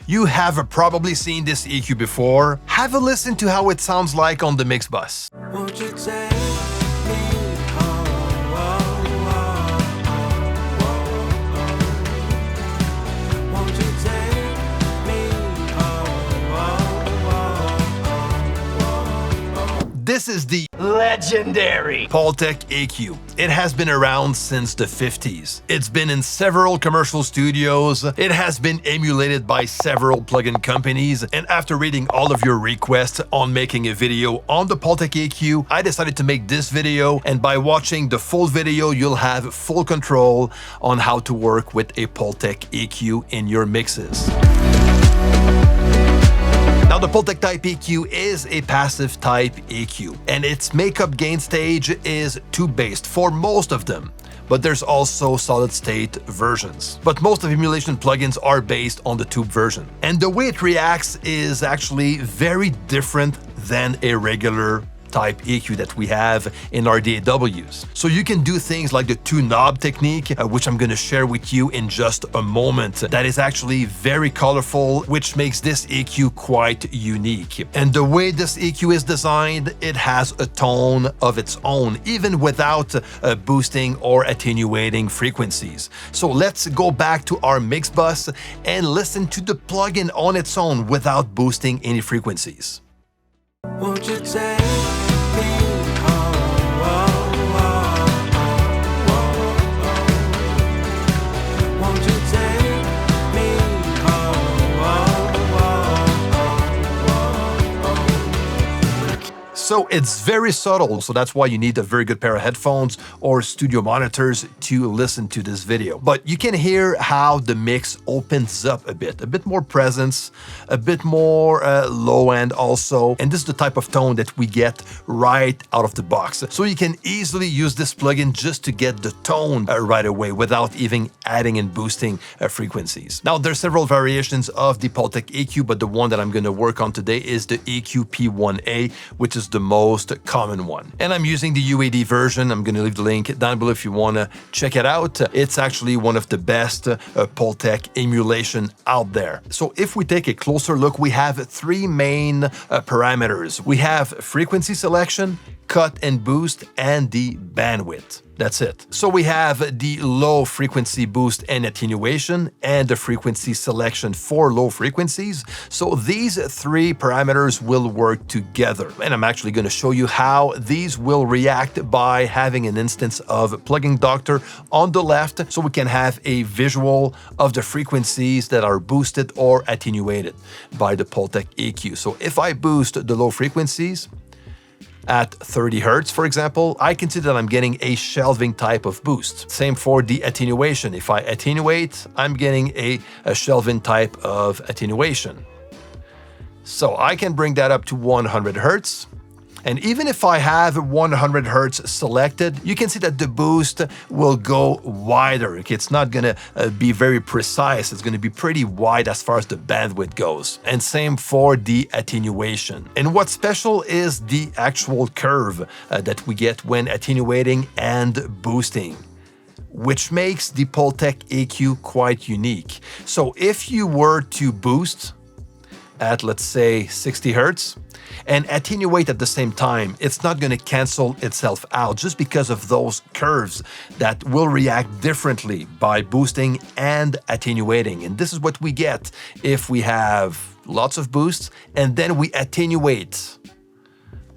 You have probably seen this EQ before. Have a listen to how it sounds like on the mix bus. Won't you take me home? Won't you take me home? This is the legendary Pultec EQ. It has been around since the 50s. It's been in several commercial studios. It has been emulated by several plugin companies. And after reading all of your requests on making a video on the Pultec EQ, I decided to make this video. And by watching the full video, you'll have full control on how to work with a Pultec EQ in your mixes. Now, the Pultec-type EQ is a passive type EQ, and its makeup gain stage is tube-based for most of them, but there's also solid-state versions. But most of emulation plugins are based on the tube version, and the way it reacts is actually very different than a regular type EQ that we have in our DAWs. So you can do things like the two-knob technique, which I'm going to share with you in just a moment. That is actually very colorful, which makes this EQ quite unique. And the way this EQ is designed, it has a tone of its own, even without boosting or attenuating frequencies. So let's go back to our mix bus and listen to the plugin on its own without boosting any frequencies. Won't you take me home? Won't you take me home? So it's very subtle, so that's why you need a very good pair of headphones or studio monitors to listen to this video. But you can hear how the mix opens up a bit more presence, a bit more low end also. And this is the type of tone that we get right out of the box. So you can easily use this plugin just to get the tone right away without even adding and boosting frequencies. Now, there's several variations of the Pultec EQ, but the one that I'm going to work on today is the EQ P1A, which is the most common one. And I'm using the UAD version. I'm going to leave the link down below if you want to check it out. It's actually one of the best Pultec emulation out there. So if we take a closer look, we have three main parameters. We have frequency selection, cut and boost, and the bandwidth. That's it. So we have the low frequency boost and attenuation and the frequency selection for low frequencies. So these three parameters will work together. And I'm actually going to show you how these will react by having an instance of Plugin Doctor on the left, so we can have a visual of the frequencies that are boosted or attenuated by the Pultec EQ. So if I boost the low frequencies at 30 Hertz, for example, I can see that I'm getting a shelving type of boost. Same for the attenuation. If I attenuate, I'm getting a shelving type of attenuation. So I can bring that up to 100 Hertz. And even if I have 100 Hertz selected, you can see that the boost will go wider. It's not gonna be very precise. It's gonna be pretty wide as far as the bandwidth goes. And same for the attenuation. And what's special is the actual curve that we get when attenuating and boosting, which makes the Pultec EQ quite unique. So if you were to boost at, let's say, 60 Hertz, and attenuate at the same time, it's not going to cancel itself out just because of those curves that will react differently by boosting and attenuating. And this is what we get if we have lots of boosts and then we attenuate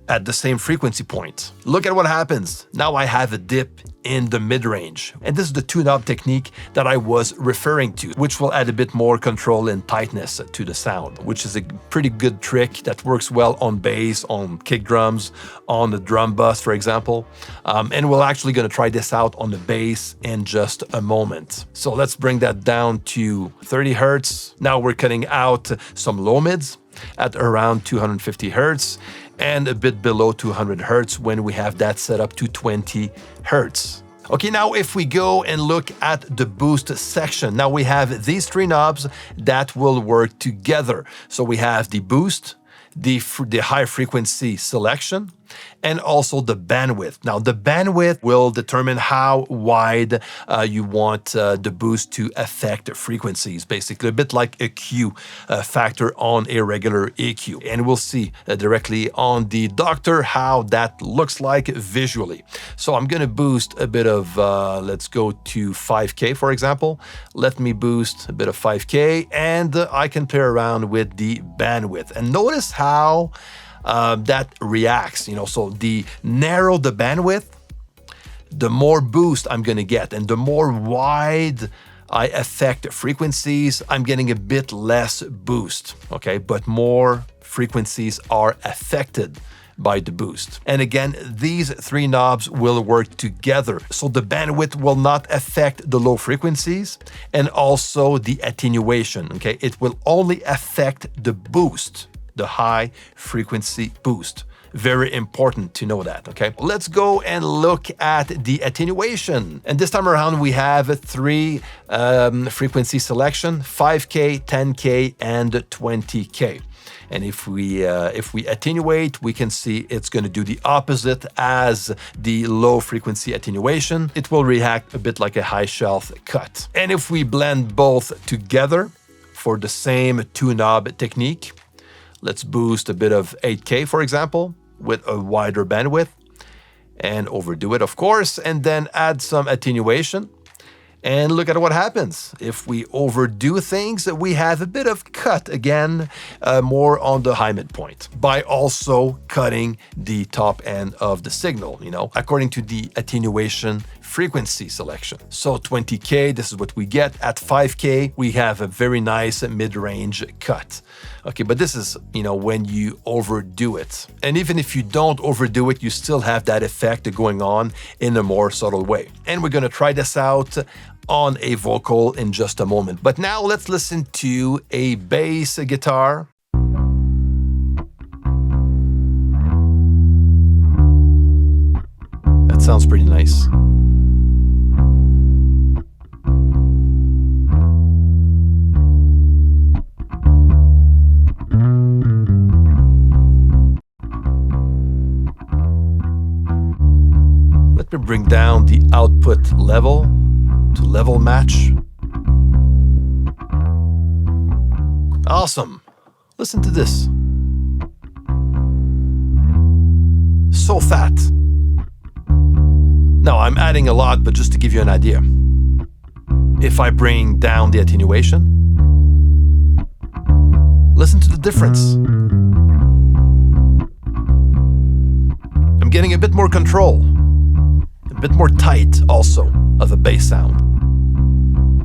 at the same frequency point. Look at what happens. Now I have a dip in the mid-range. And this is the two-knob technique that I was referring to, which will add a bit more control and tightness to the sound, which is a pretty good trick that works well on bass, on kick drums, on the drum bus, for example. And we're actually going to try this out on the bass in just a moment. So let's bring that down to 30 Hertz. Now we're cutting out some low mids at around 250 Hertz and a bit below 200 Hertz when we have that set up to 20 Hertz. Okay, now if we go and look at the boost section, now we have these three knobs that will work together. So we have the boost, the high frequency selection, and also the bandwidth. Now, the bandwidth will determine how wide you want the boost to affect frequencies, basically a bit like a Q factor on a regular EQ. And we'll see directly on the Doctor how that looks like visually. So I'm going to boost a bit of, let's go to 5K, for example. Let me boost a bit of 5K, and I can play around with the bandwidth. And notice how that reacts, so the narrower the bandwidth, the more boost I'm going to get, and the more wide I affect frequencies, I'm getting a bit less boost, okay? But more frequencies are affected by the boost. And again, these three knobs will work together. So the bandwidth will not affect the low frequencies and also the attenuation, okay? It will only affect the boost, the high frequency boost. Very important to know that, okay? Let's go and look at the attenuation. And this time around, we have three frequency selection, 5K, 10K, and 20K. And if we attenuate, we can see it's going to do the opposite as the low frequency attenuation. It will react a bit like a high shelf cut. And if we blend both together for the same two knob technique, let's boost a bit of 8K, for example, with a wider bandwidth, and overdo it, of course, and then add some attenuation. And look at what happens. If we overdo things, we have a bit of cut again, more on the high midpoint, by also cutting the top end of the signal, according to the attenuation frequency selection. So 20K, this is what we get. At 5K, we have a very nice mid-range cut. Okay, but this is, when you overdo it. And even if you don't overdo it, you still have that effect going on in a more subtle way. And we're going to try this out on a vocal in just a moment. But now let's listen to a bass guitar. That sounds pretty nice. Let me bring down the output level to level match. Awesome. Listen to this. So fat. Now, I'm adding a lot, but just to give you an idea. If I bring down the attenuation, listen to the difference. I'm getting a bit more control. A bit more tight also of a bass sound.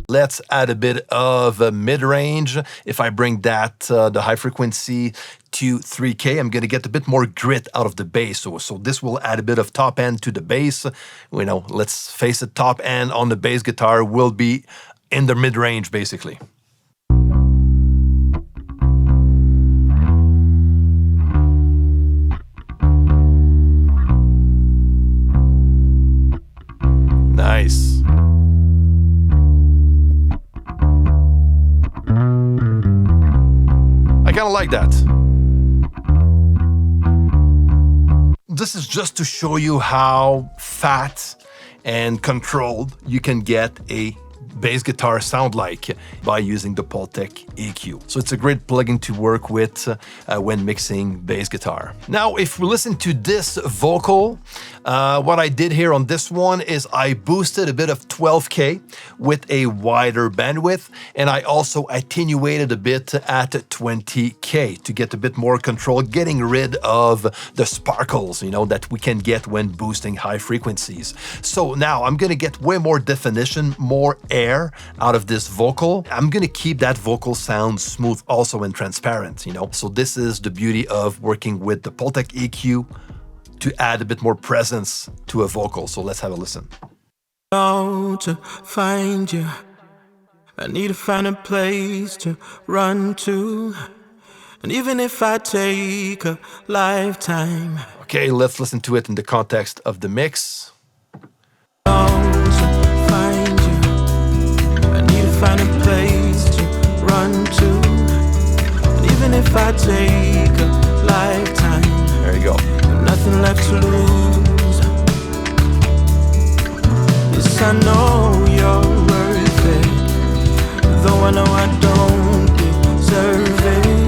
Let's add a bit of a mid-range. If I bring that, the high frequency to 3K, I'm going to get a bit more grit out of the bass. So this will add a bit of top end to the bass. Let's face it, top end on the bass guitar will be in the mid-range basically. Nice. I kind of like that. This is just to show you how fat and controlled you can get a bass guitar sound like by using the Pultec EQ. So it's a great plugin to work with when mixing bass guitar. Now, if we listen to this vocal, what I did here on this one is I boosted a bit of 12K with a wider bandwidth, and I also attenuated a bit at 20K to get a bit more control, getting rid of the sparkles, that we can get when boosting high frequencies. So now I'm gonna get way more definition, more air out of this vocal. I'm gonna keep that vocal sound smooth also and transparent, So this is the beauty of working with the Pultec EQ to add a bit more presence to a vocal. So let's have a listen. To find you, I need to find a place to run to. And even if I take a lifetime. Okay, let's listen to it in the context of the mix. Find a place to run to. And even if I take a lifetime, there you go. Nothing left to lose. Yes, I know you're worth it, though I know I don't deserve it.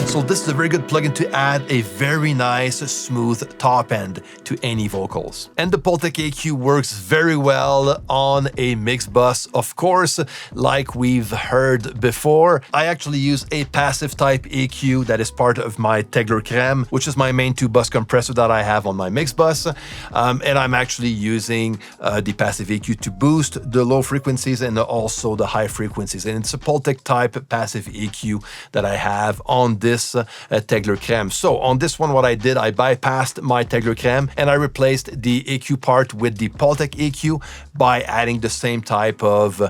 So this is a very good plugin to add a very nice, smooth top end to any vocals. And the Pultec EQ works very well on a mix bus, of course, like we've heard before. I actually use a passive type EQ that is part of my Tegler Crème, which is my main 2-bus compressor that I have on my mix bus. And I'm actually using the passive EQ to boost the low frequencies and also the high frequencies. And it's a Pultec type passive EQ that I have on this Tegler Crème. So on this one, what I did, I bypassed my Tegler Crème and I replaced the EQ part with the Pultec EQ by adding the same type of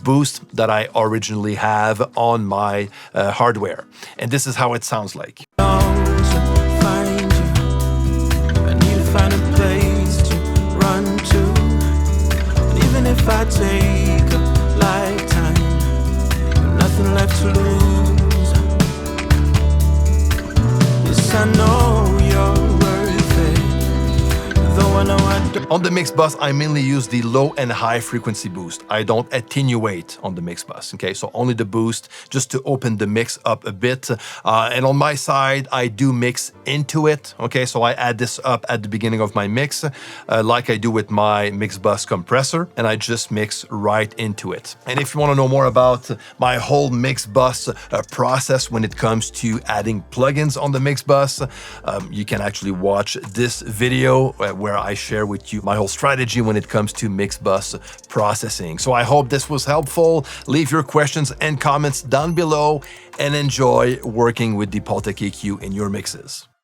boost that I originally have on my hardware. And this is how it sounds like. If I take a lifetime, nothing left to lose. Yes, I know you're worth it, though I know I don't. On the mix bus, I mainly use the low and high frequency boost. I don't attenuate on the mix bus, okay? So only the boost, just to open the mix up a bit. And on my side, I do mix into it, okay? So I add this up at the beginning of my mix, like I do with my mix bus compressor, and I just mix right into it. And if you want to know more about my whole mix bus process when it comes to adding plugins on the mix bus, you can actually watch this video where I share with you my whole strategy when it comes to mix bus processing. So I hope this was helpful. Leave your questions and comments down below and enjoy working with the Pultec EQ in your mixes.